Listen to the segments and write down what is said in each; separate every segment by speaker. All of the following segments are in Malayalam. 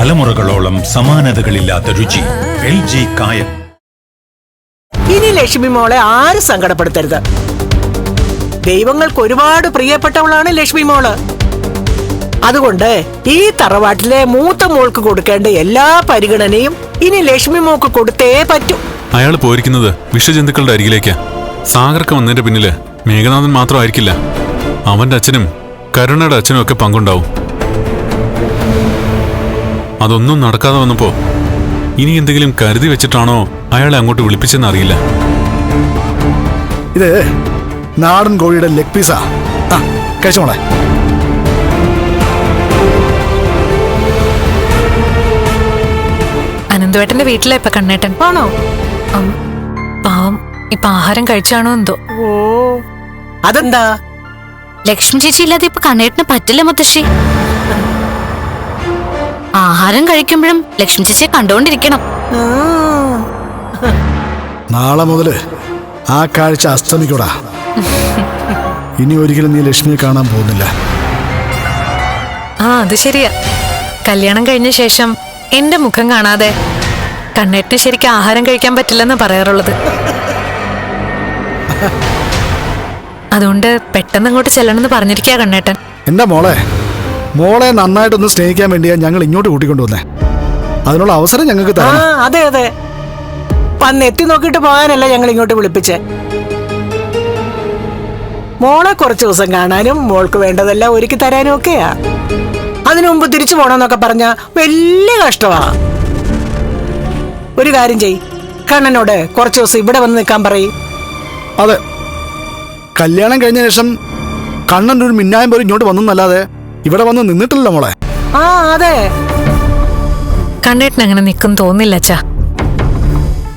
Speaker 1: തലമുറകളോളം സമാനതകളില്ലാത്ത രുചി. LG കായം.
Speaker 2: ഇനി ലക്ഷ്മി മോളെ ആരും സങ്കടപ്പെടുത്തരുത്. ദൈവങ്ങൾക്ക് ഒരുപാട് പ്രിയപ്പെട്ടവളാണ് ലക്ഷ്മി മോള്. അതുകൊണ്ട് ഈ തറവാട്ടിലെ മൂത്ത മോൾക്ക് കൊടുക്കേണ്ട എല്ലാ പരിഗണനയും ഇനി ലക്ഷ്മി മോൾക്ക് കൊടുത്തേ പറ്റൂ.
Speaker 3: അയാൾ പോയിരിക്കുന്നത് വിഷജന്തുക്കളുടെ അരികിലേക്കാ. സാഗർക്ക് വന്നതിന്റെ പിന്നില് മേഘനാഥൻ മാത്രമായിരിക്കില്ല, അവന്റെ അച്ഛനും കരുണയുടെ അച്ഛനും ഒക്കെ പങ്കുണ്ടാവും. അതൊന്നും നടക്കാതെ വന്നപ്പോ ഇനി എന്തെങ്കിലും കരുതി വെച്ചിട്ടാണോ അയാളെ അങ്ങോട്ട് വിളിപ്പിച്ചെന്ന് അറിയില്ല.
Speaker 4: ഇത് നാടൻ കോഴിയുടെ ലെഗ് പീസാ. കഴിച്ചോളെ.
Speaker 5: അനന്തുവേട്ടന്റെ വീട്ടിലാ ഇപ്പൊ കണ്ണേട്ടൻ.
Speaker 2: ആണോ?
Speaker 5: പാവം ഇപ്പൊ ആഹാരം കഴിച്ചാണോ എന്തോ.
Speaker 2: ഓ, അതെന്താ?
Speaker 6: ലക്ഷ്മി ചേച്ചി ഇല്ലാതെ ഇപ്പൊ കണ്ണേട്ടന് പറ്റില്ല മുത്തശ്ശി. ആഹാരം കഴിക്കുമ്പോഴും ലക്ഷ്മി ചേച്ചിയെ കണ്ടുകൊണ്ടിരിക്കണം.
Speaker 4: നാളെ മുതല് ആ കാഴ്ച അസ്തമിക്കൂടാ. ഇനി ഒരിക്കലും നീ ലക്ഷ്മിയെ കാണാൻ പോകുന്നില്ല.
Speaker 5: അത് ശരിയാ. കല്യാണം കഴിഞ്ഞ ശേഷം എന്റെ മുഖം കാണാതെ കണ്ണേട്ടന് ശരിക്കും ആഹാരം കഴിക്കാൻ പറ്റില്ലെന്നാ പറയാറുള്ളത്. അതുകൊണ്ട് പെട്ടെന്ന് അങ്ങോട്ട് ചെല്ലണമെന്ന് പറഞ്ഞിരിക്കാ കണ്ണേട്ടൻ.
Speaker 4: എന്റെ മോളെ നന്നായിട്ടൊന്ന് സ്നേഹിക്കാൻ വേണ്ടിയാ ഞങ്ങൾ ഇങ്ങോട്ട് കൂട്ടിക്കൊണ്ടുവന്നേ. അതിനുള്ള അവസരം ഞങ്ങൾക്ക് തരണം.
Speaker 2: അതെ അതെ, വന്ന് എത്തി നോക്കിട്ട് പോകാനല്ല ഞങ്ങൾ ഇങ്ങോട്ട് വിളിപ്പിച്ചേ. മോളെ കുറച്ചു ദിവസം കാണാനും മോൾക്ക് വേണ്ടതെല്ലാം ഒരുക്കി തരാനും ഒക്കെയാ. അതിനു മുമ്പ് തിരിച്ചു പോണെന്നൊക്കെ പറഞ്ഞ വലിയ കഷ്ടമാ. ഒരു കാര്യം ചെയ്, കണ്ണനോട് കുറച്ചു ദിവസം ഇവിടെ വന്ന് നിൽക്കാൻ പറയും.
Speaker 4: അതെ, കല്യാണം കഴിഞ്ഞ ശേഷം കണ്ണൻ്റെ ഒരു മിന്നായം പോലും ഇങ്ങോട്ട് വന്നല്ലാതെ ഇവിടെ വന്ന് നിന്നിട്ടില്ലല്ലോ മോളെ.
Speaker 2: അതെ,
Speaker 5: കണ്ണേട്ടൻ അങ്ങനെ നിൽക്കും തോന്നില്ല അച്ഛാ.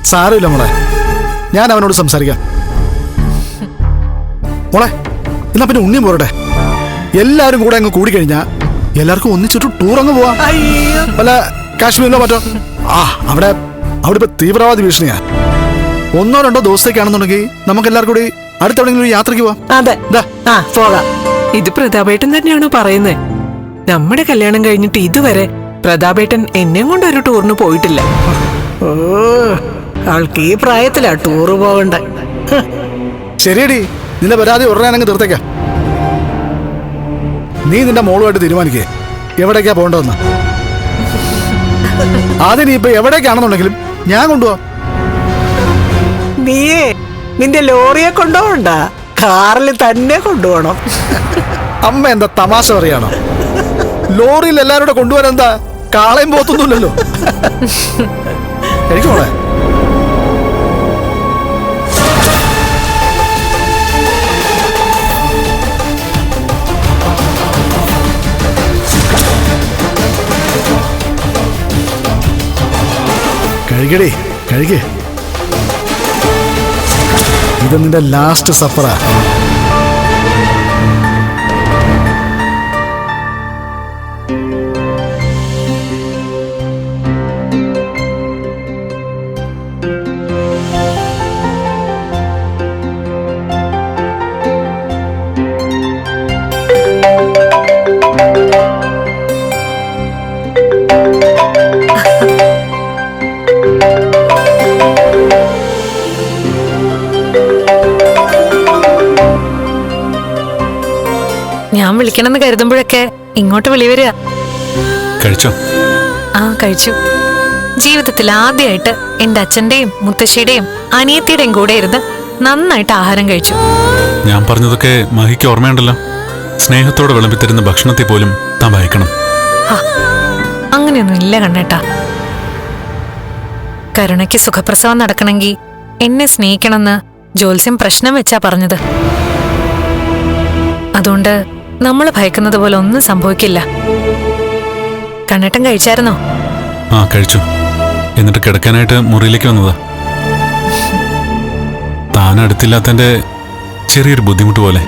Speaker 4: സാരമില്ല മോളെ, ഞാൻ അവനോട് സംസാരിക്കാം. മോളെ, എന്നാ പിന്നെ ഉണ്ണിയും പോരട്ടെ. എല്ലാരും കൂടെ അങ്ങ് കൂടിക്കഴിഞ്ഞാ എല്ലാവർക്കും ഒന്നിച്ചൊരു ടൂർ അങ്ങ് പോവാം. വല്ല കാശ്മീരിലോ മറ്റോ. അവിടെ ഇപ്പൊ തീവ്രവാദി ഭീഷണിയാ. 1-2 ദിവസത്തേക്കാണെന്നുണ്ടെങ്കിൽ നമുക്ക് എല്ലാവർക്കും കൂടി അടുത്തെവിടെയെങ്കിലും ഒരു യാത്രയ്ക്ക് പോവാം.
Speaker 2: അതെ, പോകാം.
Speaker 7: ഇത് പ്രതാപേട്ടൻ തന്നെയാണോ പറയുന്നത്? നമ്മുടെ കല്യാണം കഴിഞ്ഞിട്ട് ഇതുവരെ പ്രതാപേട്ടൻ എന്നെ കൊണ്ട് ഒരു ടൂറിന് പോയിട്ടില്ല.
Speaker 2: ഓ, ആൾക്ക് ഈ പ്രായത്തിലാ ടൂറ് പോകണ്ട.
Speaker 4: ശരിയടി, നിന്റെ പരാതി ഉടനെ അങ്ങ് തീർത്തേക്കാം. നീ നിന്റെ മോളുമായിട്ട് തീരുമാനിക്കേ എവിടേക്കാ പോകേണ്ടതെന്ന്. ആദ്യം നീ ഇപ്പൊ എവിടേക്കാണെന്നുണ്ടെങ്കിലും ഞാൻ കൊണ്ടുപോവാം.
Speaker 2: നീയേ നിന്റെ ലോറിയെ കൊണ്ടുപോകണ്ട, കാറിൽ തന്നെ കൊണ്ടുപോകണം.
Speaker 4: അമ്മ എന്താ തമാശ പറയാണോ? ലോറിയിൽ എല്ലാവരും കൂടെ കൊണ്ടുപോകാൻ എന്താ കാളയും പോത്തൊന്നുമില്ലല്ലോ. കഴിക്കോളെ. കഴിക്കടി, കഴിക്കേ. ഇത് നിന്റെ ലാസ്റ്റ് സപ്പറാ.
Speaker 5: ഞാൻ വിളിക്കണമെന്ന് കരുതുമ്പോഴൊക്കെ ഇങ്ങോട്ട് വിളി വരിക.
Speaker 3: കഴിച്ചോ?
Speaker 5: കഴിച്ചു. ജീവിതത്തിൽ ആദ്യമായിട്ട് എന്റെ അച്ഛന്റെയും മുത്തശ്ശിയുടെയും അനിയത്തിയുടെയും കൂടെ ഇരുന്ന് നന്നായിട്ട് ആഹാരം കഴിച്ചു.
Speaker 3: ഞാൻ പറഞ്ഞതൊക്കെ മഹിക്ക് ഓർമ്മയുണ്ടല്ലോ. സ്നേഹത്തോടെ വിളമ്പിത്തരുന്ന ഭക്ഷണത്തെ പോലും താൻ വായിക്കണം.
Speaker 5: അങ്ങനെയൊന്നും ഇല്ല കണ്ണേട്ടാ. കരുണയ്ക്ക് സുഖപ്രസവം നടക്കണമെങ്കിൽ എന്നെ സ്നേഹിക്കണമെന്ന് ജോത്സ്യം പ്രശ്നം വെച്ചാ പറഞ്ഞത്. അതുകൊണ്ട് നമ്മൾ ഭയക്കുന്നത് പോലെ ഒന്നും സംഭവിക്കില്ല. കണ്ണേട്ടൻ കഴിച്ചായിരുന്നോ?
Speaker 3: കഴിച്ചു. എന്നിട്ട് കിടക്കാനായിട്ട് മുറിയിലേക്ക് വന്നതാ. താൻ അടുത്തില്ലാത്തതിന്റെ ചെറിയൊരു ബുദ്ധിമുട്ട് പോലെ.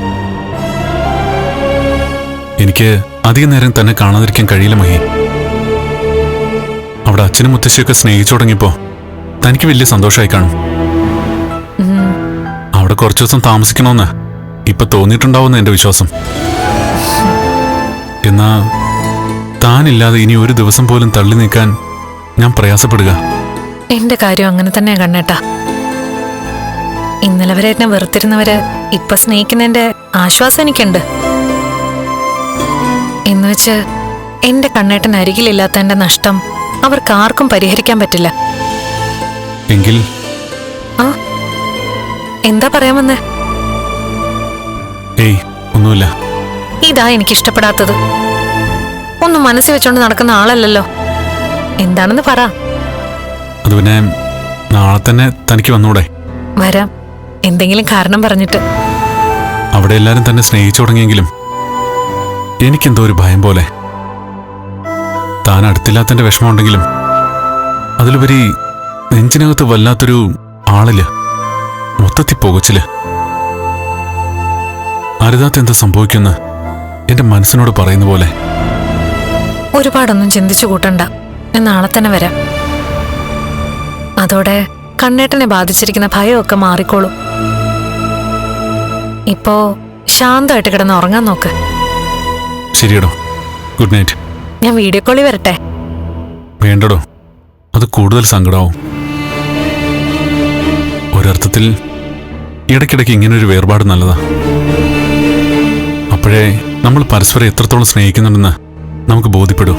Speaker 3: എനിക്ക് അധികം നേരം തന്നെ കാണാതിരിക്കാൻ കഴിയില്ല മഹി. അവിടെ അച്ഛനും മുത്തശ്ശിയൊക്കെ സ്നേഹിച്ചു തുടങ്ങിയപ്പോ തനിക്ക് വലിയ സന്തോഷമായി കാണും. അവിടെ കുറച്ചു ദിവസം താമസിക്കണമെന്ന് ഇപ്പൊ തോന്നിയിട്ടുണ്ടാവുന്ന എന്റെ വിശ്വാസം. എന്നാ താനില്ലാതെ ഇനി ഒരു ദിവസം പോലും തള്ളി നീക്കാൻ ഞാൻ പ്രയാസപ്പെടുക.
Speaker 5: എന്റെ കാര്യം അങ്ങനെ തന്നെയാ കണ്ണേട്ടാ. ഇന്നലെ വരെ എന്നെ വെറുത്തിരുന്നവര് ഇപ്പൊ സ്നേഹിക്കുന്നതിന്റെ ആശ്വാസം എനിക്കുണ്ട്. എന്നുവെച്ച് എന്റെ കണ്ണേട്ടൻ അരികിലില്ലാത്തതിന്റെ നഷ്ടം അവർക്ക് ആർക്കും പരിഹരിക്കാൻ പറ്റില്ല.
Speaker 3: എങ്കിൽ
Speaker 5: ആ എന്താ പറയാമെന്ന്?
Speaker 3: ഏയ് ഒന്നുമില്ല.
Speaker 5: ഇതാ എനിക്കിഷ്ടപ്പെടാത്തത്. ഒന്നും മനസ്സിൽ വെച്ചോണ്ട് നടക്കുന്ന ആളല്ലല്ലോ. എന്താണെന്ന് പറ.
Speaker 3: അത് പിന്നെ നാളെ തന്നെ തനിക്ക് വന്നൂടെ?
Speaker 5: വരാം, എന്തെങ്കിലും കാരണം പറഞ്ഞിട്ട്.
Speaker 3: അവിടെ എല്ലാരും തന്നെ സ്നേഹിച്ചു തുടങ്ങിയെങ്കിലും എനിക്കെന്തോ ഒരു ഭയം പോലെ. താൻ അടുത്തില്ലാത്തതിന്റെ വിഷമമുണ്ടെങ്കിലും അതിലുപരി നെഞ്ചിനകത്ത് വല്ലാത്തൊരു ആളില്, മൊത്തത്തിൽ പുകച്ചില്. അരുതാത്ത എന്താ സംഭവിക്കുമെന്ന് എന്റെ മനസ്സിനോട് പറയുന്ന പോലെ.
Speaker 5: ഒരുപാടൊന്നും ചിന്തിച്ചു കൂട്ടണ്ട. ഞാൻ നാളെ തന്നെ വരാം. അതോടെ കണ്ണേട്ടനെ ബാധിച്ചിരിക്കുന്ന ഭയമൊക്കെ മാറിക്കോളും. ഇപ്പോ ശാന്തമായിട്ട് കിടന്ന് ഉറങ്ങാൻ നോക്ക്.
Speaker 3: ശരിയടോ, ഗുഡ് നൈറ്റ്.
Speaker 5: ഞാൻ വീഡിയോ കോളിൽ വരട്ടെ?
Speaker 3: വേണ്ടടോ, അത് കൂടുതൽ സങ്കടമാവും. ഒരർത്ഥത്തിൽ ഇടയ്ക്കിടയ്ക്ക് ഇങ്ങനൊരു വേർപാട് നല്ലതാ. അപ്പോഴേ നമ്മൾ പരസ്പരം എത്രത്തോളം സ്നേഹിക്കുന്നുണ്ടെന്ന് നമുക്ക് ബോധ്യപ്പെടൂ.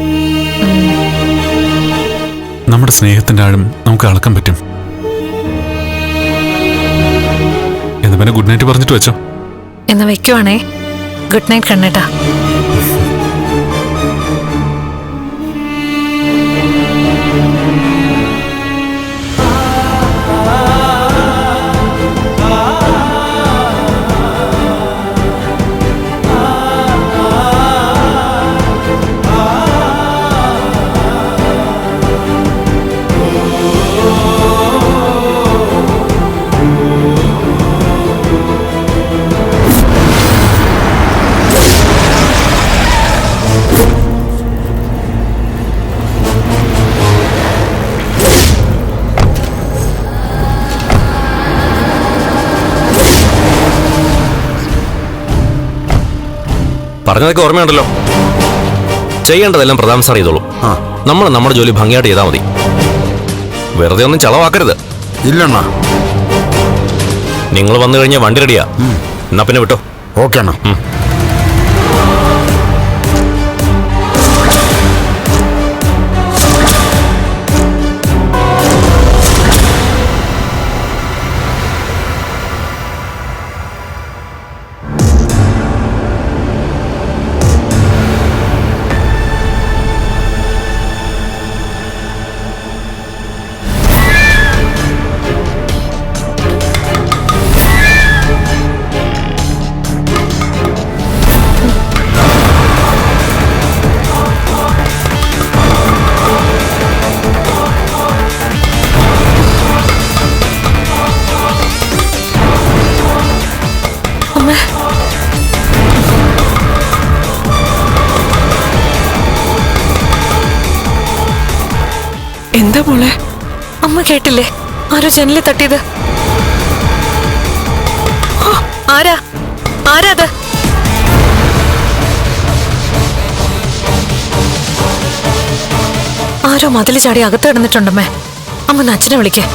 Speaker 3: നമ്മുടെ സ്നേഹത്തിന്റെ ആഴം നമുക്ക് അളക്കാൻ പറ്റും. എന്ന് പിന്നെ ഗുഡ് നൈറ്റ് പറഞ്ഞിട്ട് വെച്ചോ.
Speaker 5: എന്ന് വെക്കുവാണേ. Good night കണ്ണേട്ടാ.
Speaker 8: പറഞ്ഞതൊക്കെ ഓർമ്മയുണ്ടല്ലോ. ചെയ്യേണ്ടതെല്ലാം പ്രധാന സാർ ചെയ്തോളൂ. നമ്മൾ നമ്മുടെ ജോലി ഭംഗിയായിട്ട് ചെയ്താൽ മതി. വെറുതെ ഒന്നും ചളവാക്കരുത്.
Speaker 4: ഇല്ലണ്ണ.
Speaker 8: നിങ്ങൾ വന്നു കഴിഞ്ഞാൽ വണ്ടി റെഡിയാ. എന്നാ പിന്നെ വിട്ടോ.
Speaker 4: ഓക്കെ അണ്ണ.
Speaker 7: എന്താ മോളെ?
Speaker 5: അമ്മ കേട്ടില്ലേ? ആരോ ജനലിൽ തട്ടിയത്. ആരാ ആരാ അത്? ആരോ മതിൽ ചാടി അകത്ത് കിടന്നിട്ടുണ്ടമ്മേ. അമ്മ അച്ഛനെ വിളിക്കേ.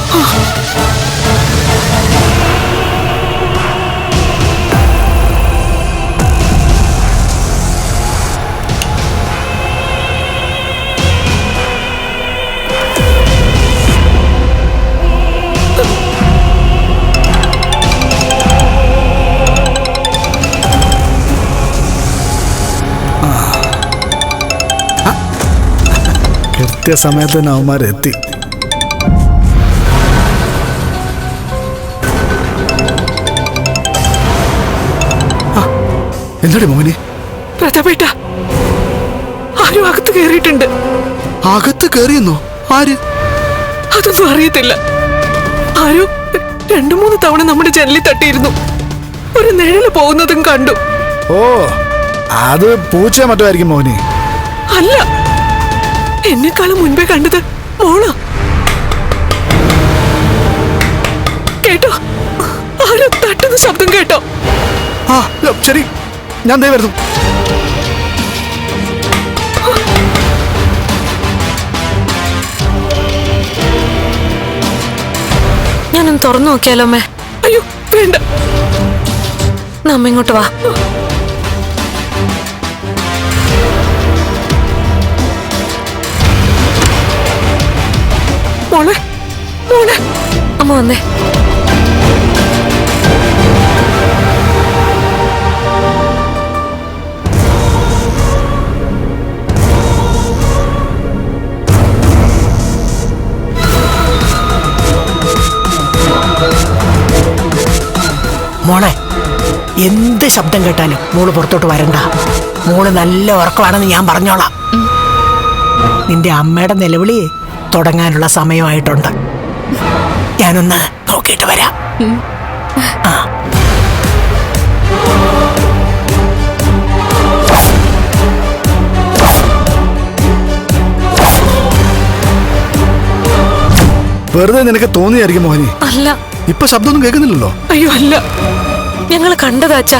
Speaker 4: കൃത്യസമയത്ത് തന്നെ അവന്മാരെത്തി. എന്താടി മോനെ?
Speaker 7: പ്രതാപേട്ട, ആരും അകത്ത് കയറിയിട്ടുണ്ട്.
Speaker 4: അകത്ത് കയറിയെന്നോ? ആര്?
Speaker 7: അതൊന്നും അറിയത്തില്ല. ആരും 2-3 തവണ നമ്മുടെ ജനലിൽ തട്ടിയിരുന്നു. ഒരു നിഴല് പോകുന്നതും കണ്ടു.
Speaker 4: ഓ, അത് പൂച്ച മറ്റോ ആയിരിക്കും മോനെ.
Speaker 7: അല്ല, എന്നെക്കാളും മുൻപേ കണ്ടത് മോളാ. കേട്ടോ? ആരും തട്ടുന്ന ശബ്ദം കേട്ടോ?
Speaker 4: ആ ശരി, ഞാൻ ദേ വരുന്നു.
Speaker 5: തുറന്നു നോക്കിയാലോ അമ്മേ?
Speaker 7: അയ്യോ വേണ്ട.
Speaker 5: നമ്മ ഇങ്ങോട്ട് വാ.
Speaker 7: മോളെ മോളെ
Speaker 5: അമ്മ വന്നേ.
Speaker 2: മോളെ, എന്ത് ശബ്ദം കേട്ടാലും മോള് പുറത്തോട്ട് വരണ്ട. മോള് നല്ല ഉറക്കമാണെന്ന് ഞാൻ പറഞ്ഞോളാം. നിന്റെ അമ്മയുടെ നിലവിളി തുടങ്ങാനുള്ള സമയമായിട്ടുണ്ട്. ഞാനൊന്ന് നോക്കിയിട്ട് വരാം. ആ.
Speaker 4: വെറുതെ നിനക്ക് തോന്നിയായിരിക്കും മോഹിനി.
Speaker 5: അല്ല.
Speaker 4: ഇപ്പൊ ശബ്ദമൊന്നും കേൾക്കുന്നില്ലല്ലോ.
Speaker 7: അയ്യോ അല്ല,
Speaker 5: ഞങ്ങൾ കണ്ടതാച്ചാ.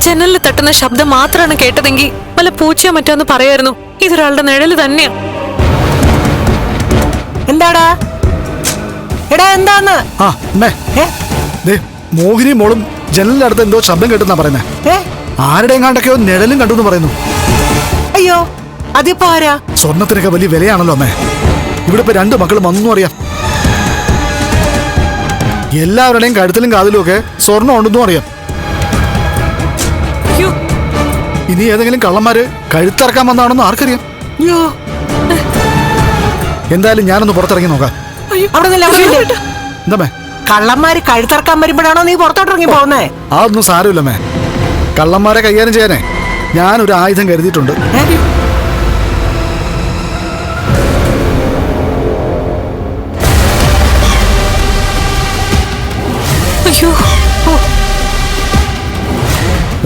Speaker 5: ജനലിൽ തട്ടുന്ന ശബ്ദം മാത്രമാണ് കേട്ടതെങ്കിൽ വല്ല പൂച്ചയോ മറ്റോന്ന് പറയായിരുന്നു. ഇതൊരാളുടെ നിഴല് തന്നെയാ.
Speaker 2: എന്താടാ എടാ, എന്താന്ന്?
Speaker 4: ആ അമ്മേ, മോഹിനി മോളും ജനലിന്റെ അടുത്ത് എന്തോ ശബ്ദം കേട്ടെന്നാ പറയുന്നത്. ആരുടെയും കണ്ടൊക്കെയോ നിഴലും കണ്ടു എന്ന് പറയുന്നു.
Speaker 2: അയ്യോ, അതിപ്പോ ആരാ?
Speaker 4: സ്വർണത്തിനൊക്കെ വലിയ വിലയാണല്ലോ അമ്മേ. ഇവിടെ ഇപ്പൊ 2 മക്കളും ഒന്നും അറിയാം. എല്ലാവരുടെയും കഴുത്തിലും കാതിലും ഒക്കെ സ്വർണ്ണം ഉണ്ടെന്നും അറിയാം. ഇനി ഏതെങ്കിലും കള്ളന്മാര് കഴുത്തിറക്കാൻ വന്നാണെന്ന് ആർക്കറിയാം? എന്തായാലും ഞാനൊന്ന് പുറത്തിറങ്ങി നോക്കാം. എന്താ
Speaker 2: കള്ളന്മാര് കഴുത്തിറക്കാൻ വരുമ്പോഴാണോ നീ പുറത്തോട്ടിറങ്ങി പോകുന്നേ?
Speaker 4: അതൊന്നും സാരമില്ലമ്മേ. കള്ളന്മാരെ കൈകാര്യം ചെയ്യാനേ ഞാനൊരു ആയുധം കരുതിയിട്ടുണ്ട്.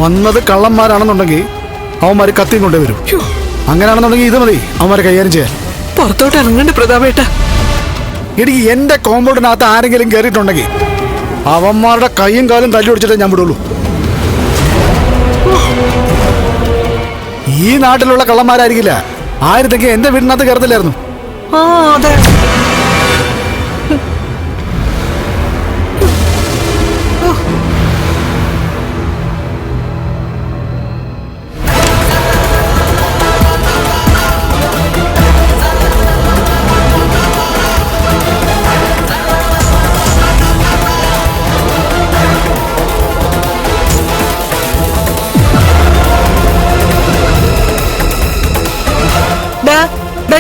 Speaker 4: വന്നത് കള്ളന്മാരാണെന്നുണ്ടെങ്കിൽ അവന്മാര് കത്തിയും കൊണ്ടേ വരും. അങ്ങനെയാണെന്നുണ്ടെങ്കിൽ ഇത് മതി അവന്മാരെ കൈകാര്യം ചെയ്യാൻ.
Speaker 7: പുറത്തോട്ട് ഇറങ്ങണ്ട പ്രതാപേട്ട.
Speaker 4: എനിക്ക് എന്റെ കോമ്പൗണ്ടിനകത്ത് ആരെങ്കിലും കയറിയിട്ടുണ്ടെങ്കിൽ അവന്മാരുടെ കൈയും കാലും തല്ലി ഒടിച്ചിട്ടേ ഞാൻ വിടുള്ളൂ. ഈ നാട്ടിലുള്ള കള്ളന്മാരായിരിക്കില്ല. ആയിരത്തെങ്കിൽ എന്റെ വീടിനകത്ത് കയറത്തില്ലായിരുന്നു.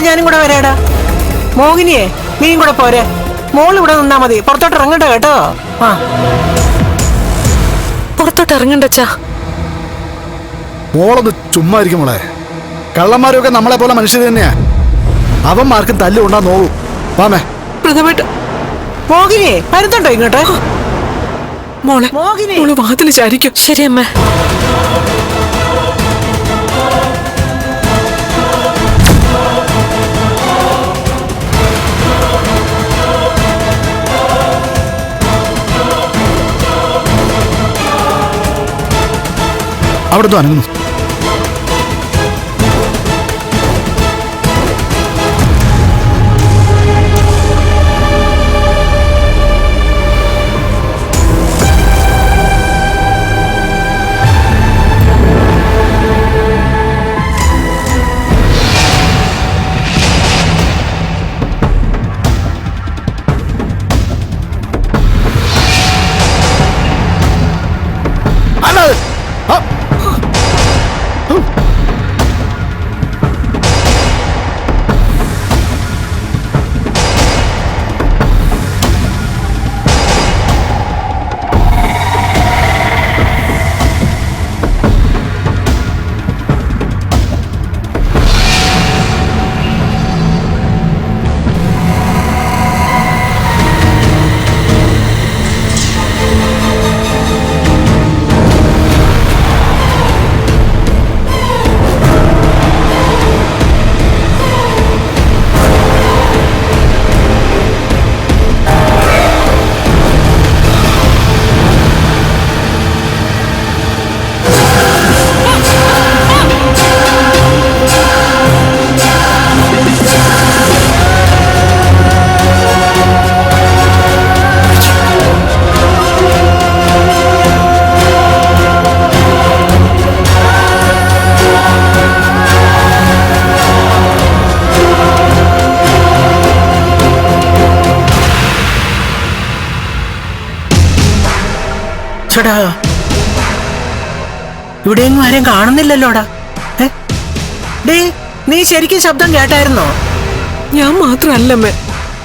Speaker 2: ഞാനും കൂടെ വരാടാ. മോഹിനിയെ നീയും കൂടെ പോരെ. മോൾ ഇവിടെ നിന്നാ മതി, പുറത്തോട്ട് ഇറങ്ങണ്ട കേട്ടോ. ആ,
Speaker 5: പുറത്തോട്ട് ഇറങ്ങണ്ടച്ചാ.
Speaker 4: മോളൊന്ന് ചുമ്മാ ഇരിക്കും മോളെ. കള്ളന്മാരൊക്കെ നമ്മളെ പോലെ മനുഷ്യർ തന്നെയാ. അവന്മാർക്കും തല്ലു കൊണ്ടാ നോവൂ. വാമേ
Speaker 7: പ്രതാപേട്ട.
Speaker 2: മോഹിനിയെ വരുന്നുണ്ടോ ഇങ്ങോട്ട്?
Speaker 7: മോളെ
Speaker 2: മോഹിനി,
Speaker 7: മോള് വാതിൽ ചാരിക്കും.
Speaker 5: ശരി അമ്മ.
Speaker 4: അവിടെ അനങ്ങുന്നു.
Speaker 2: എടാ ഇവിടെയൊന്നും ആരെയും കാണുന്നില്ലല്ലോടാ. ഡേ, നീ ശരിക്കും ശബ്ദം കേട്ടായിരുന്നോ?
Speaker 7: ഞാൻ മാത്രമല്ലമ്മേ,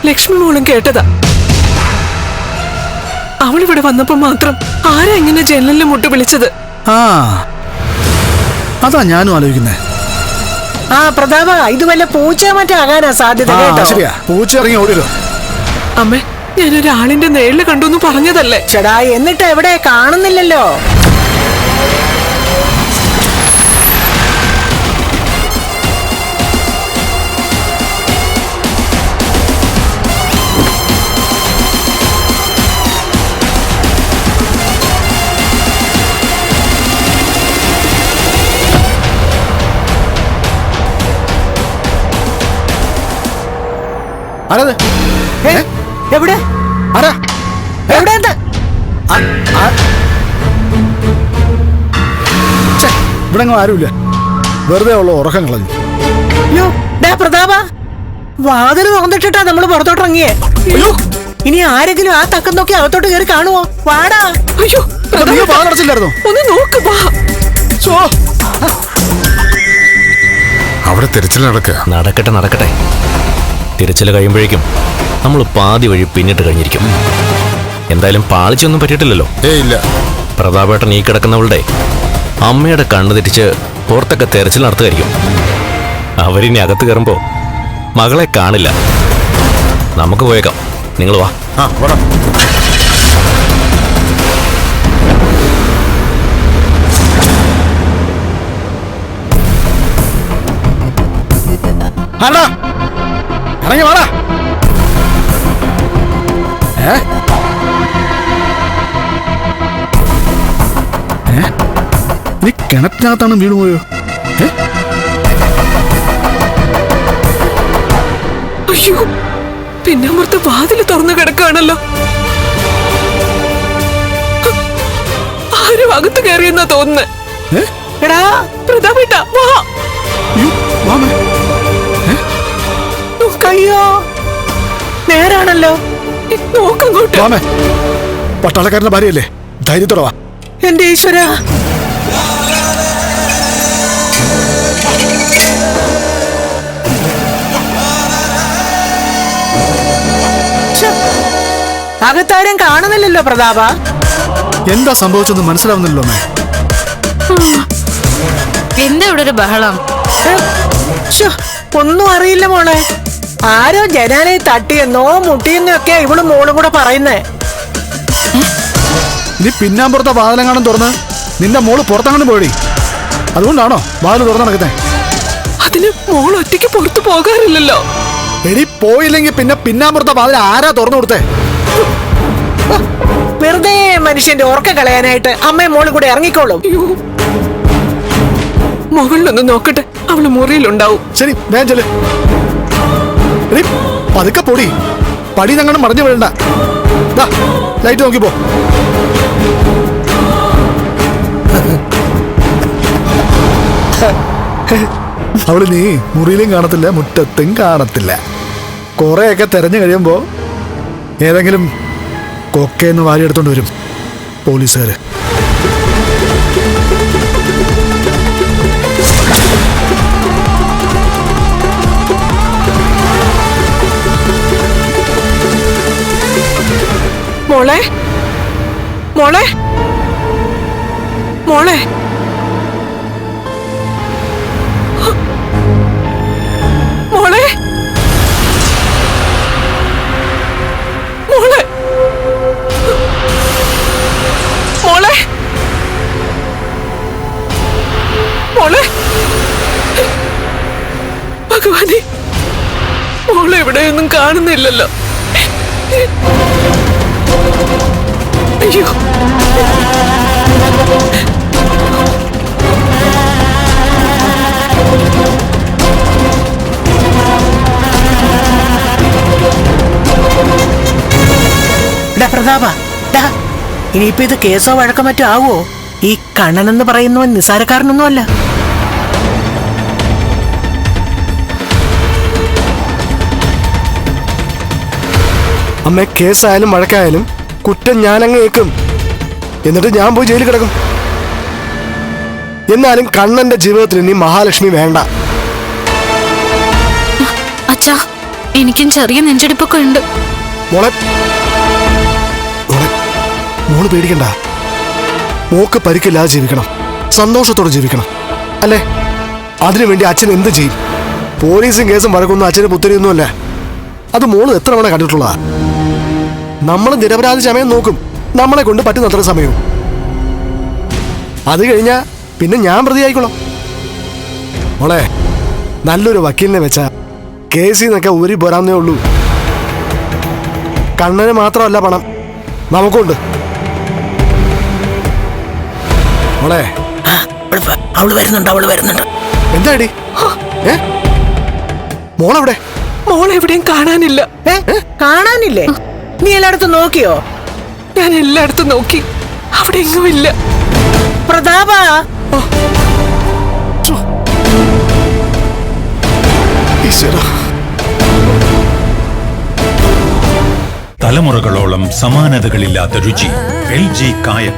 Speaker 7: ലക്ഷ്മി മോളും കേട്ടതാ. അവളിവിടെ വന്നപ്പോ മാത്രം ആരാ ഇങ്ങനെ ജനലിൽ മുട്ടി വിളിച്ചത്?
Speaker 4: ആ അതാ ഞാനും ആലോചിക്കുന്നേ.
Speaker 2: ആ പ്രതാപ, ഇത് വല്ല പൂച്ച മറ്റോ ആകാനാ സാധ്യത കേട്ടോ.
Speaker 4: ശരിയാ, പൂച്ച ഇറങ്ങി ഓടില്ലോ.
Speaker 7: അമ്മേ, ഞാനൊരാളിന്റെ നേരില് കണ്ടു പറഞ്ഞതല്ലേ.
Speaker 2: ചേടാ, എന്നിട്ട് എവിടെ കാണുന്നില്ലല്ലോ.
Speaker 4: ആരത്?
Speaker 2: എവിടെ
Speaker 4: ആരാ?
Speaker 2: എവിടെ?
Speaker 4: ഇവിടെ ആരുമില്ല, വെറുതെ ഉള്ള ഉറക്കം കളഞ്ഞു.
Speaker 2: അയ്യോ ഡാ പ്രതാപ, വാതിൽ തുറന്നിട്ടാ നമ്മള് പുറത്തോട്ടിറങ്ങിയേ. അയ്യോ, ഇനി ആരെങ്കിലും ആ തക്കം നോക്കി അകത്തോട്ട് കയറി കാണുവോ? വാടാ.
Speaker 7: അയ്യോ,
Speaker 4: നീ വാതിലടച്ചില്ലായിരുന്നോ?
Speaker 7: ഒന്ന് നോക്ക് വാ.
Speaker 3: അവിടെ തിരച്ചിൽ നടക്കുക.
Speaker 8: നടക്കട്ടെ. തിരച്ചിൽ കഴിയുമ്പോഴേക്കും നമ്മൾ പാതി വഴി പിന്നിട്ട് കഴിഞ്ഞിരിക്കും. എന്തായാലും പാളിച്ചൊന്നും പറ്റിയിട്ടില്ലല്ലോ.
Speaker 3: ഇല്ല.
Speaker 8: പ്രതാപേട്ടൻ ഈ കിടക്കുന്നവളുടെ അമ്മയുടെ കണ്ണ് തെറ്റിച്ച് പുറത്തൊക്കെ തെരച്ചിൽ നടത്തുമായിരിക്കും. അവരിനി അകത്ത് കയറുമ്പോ മകളെ കാണില്ല. നമുക്ക് പോയേക്കാം, നിങ്ങൾ വാ.
Speaker 4: ഇറങ്ങി വാടാ. നീ കിണറ്റിനകത്താണ് വീണ് പോയോ?
Speaker 7: അയ്യോ, പിന്നെ അമർത്ത് വാതില് തുറന്നു കിടക്കാണല്ലോ. ആരും അകത്ത് കയറിയെന്നാ തോന്നുന്നേ.
Speaker 2: എടാ
Speaker 7: പ്രതാപേട്ടാ വാ.
Speaker 2: അയ്യോ, നേരാണല്ലോ.
Speaker 7: നോക്കങ്ങോട്ട്.
Speaker 4: പട്ടാളക്കാരന്റെ ഭാര്യയല്ലേ, ധൈര്യത്തോടെ വാ.
Speaker 2: എന്റെ ഈശ്വര, അകത്താരും കാണുന്നില്ലല്ലോ പ്രതാപ.
Speaker 4: എന്താ സംഭവിച്ചെന്ന് മനസ്സിലാവുന്നില്ലല്ലോ.
Speaker 6: എന്താ ഇവിടെ ഒരു ബഹളം?
Speaker 2: ഒന്നും അറിയില്ല മോളെ. ആരോ ജനാലയിൽ തട്ടിയെന്നോ മുട്ടിയെന്നോ ഒക്കെ ഇവള് മോളും കൂടെ പറയുന്നേ.
Speaker 4: നീ പിന്നാമ്പുറത്തെ വാതിലെങ്ങാനും തുറന്ന് നിന്റെ മോള് പുറത്തങ്ങനെ പോയി. അതുകൊണ്ടാണോ വാതിൽ തുറന്നു നടക്കുന്നേ?
Speaker 7: അതിന് മോൾ ഒറ്റയ്ക്ക് പുറത്തു പോകാറില്ലല്ലോ.
Speaker 4: എടി, പോയില്ലെങ്കിൽ പിന്നെ പിന്നാമ്പുറത്തെ വാതിൽ ആരാ തുറന്നു കൊടുത്തേ?
Speaker 2: വെറുതെ മനുഷ്യന്റെ ഓർക്ക കളയാനായിട്ട് അമ്മയും മോളും കൂടെ ഇറങ്ങിക്കോളും.
Speaker 7: മുകളിലൊന്ന് നോക്കട്ടെ, അവള് മുറിയിലുണ്ടാവും.
Speaker 4: ശരി, വേഗം ചെല്ല്. പതുക്കെ പൊടി, പടി ഞങ്ങളും മറിഞ്ഞു വീഴണ്ട. ലൈറ്റ് നോക്കിപ്പോ. അവള് നീ മുറിയിലും കാണത്തില്ല, മുറ്റത്തും കാണത്തില്ല. കുറെയൊക്കെ തെരഞ്ഞു കഴിയുമ്പോ ഏതെങ്കിലും കൊക്കയെന്ന് വാരിയെടുത്തോണ്ട് വരും പോലീസുകാര്.
Speaker 7: മോളെ, മോളെ, മോളെ, മോളെ, മോളെ, മോളെ, മോളെ. ഭഗവാനെ, മോളെ എവിടെയൊന്നും കാണുന്നില്ലല്ലോ. അയ്യോ,
Speaker 2: പ്രതാപ, ഇനിയിപ്പോ ഇത് കേസോ വഴക്കോ മറ്റോ ആവോ? ഈ കണ്ണൻ എന്ന് പറയുന്നവൻ നിസ്സാരക്കാരനൊന്നും അല്ല.
Speaker 9: അമ്മ, കേസായാലും വഴക്കായാലും കുറ്റം ഞാനങ്ങ് ഏൽക്കും.
Speaker 4: എന്നിട്ട് ഞാൻ പോയി ജയിലിൽ കിടക്കും. എന്നാലും കണ്ണന്റെ ജീവിതത്തിൽ ഇനി മഹാലക്ഷ്മി വേണ്ട.
Speaker 6: അച്ഛാ, എനിക്കും ചെറിയ നെഞ്ചെടുപ്പൊക്കെ ഉണ്ട്.
Speaker 4: മോളെ മോളെ മോള് പേടിക്കണ്ട. മോക്ക് പരിക്കില്ലാതെ ജീവിക്കണം, സന്തോഷത്തോടെ ജീവിക്കണം, അല്ലേ? അതിനുവേണ്ടി അച്ഛൻ എന്ത് ചെയ്യും? പോലീസും കേസും വഴക്കൊന്നും അച്ഛന് പുത്തരിയൊന്നുമല്ല. അത് മോള് എത്ര വേണം കണ്ടിട്ടുള്ളതാ. നമ്മൾ നിരപരാധി സമയം നോക്കും, നമ്മളെ കൊണ്ട് പറ്റുന്നത്ര സമയവും. അത് കഴിഞ്ഞാ പിന്നെ ഞാൻ പ്രതിയായിക്കോളാം. മോളെ, നല്ലൊരു വക്കീലിനെ വെച്ചാ കേസിൽ നിന്നൊക്കെ ഊരി പോരാന്നേ ഉള്ളൂ. കണ്ണന് മാത്രമല്ല പണം, നമുക്കുണ്ട്. മോളെ,
Speaker 2: അവള് വരുന്നുണ്ട്.
Speaker 4: എന്താടി? മോളെവിടെ?
Speaker 7: മോളെവിടെയും കാണാനില്ല.
Speaker 2: കാണാനില്ലേ? നീ എല്ലായിടത്തും നോക്കിയോ?
Speaker 7: ഞാൻ എല്ലായിടത്തും നോക്കി, അവിടെ എങ്ങുമില്ല.
Speaker 2: പ്രതാപ,
Speaker 1: തലമുറകളോളം സമാനതകളില്ലാത്ത രുചി. LG കായം.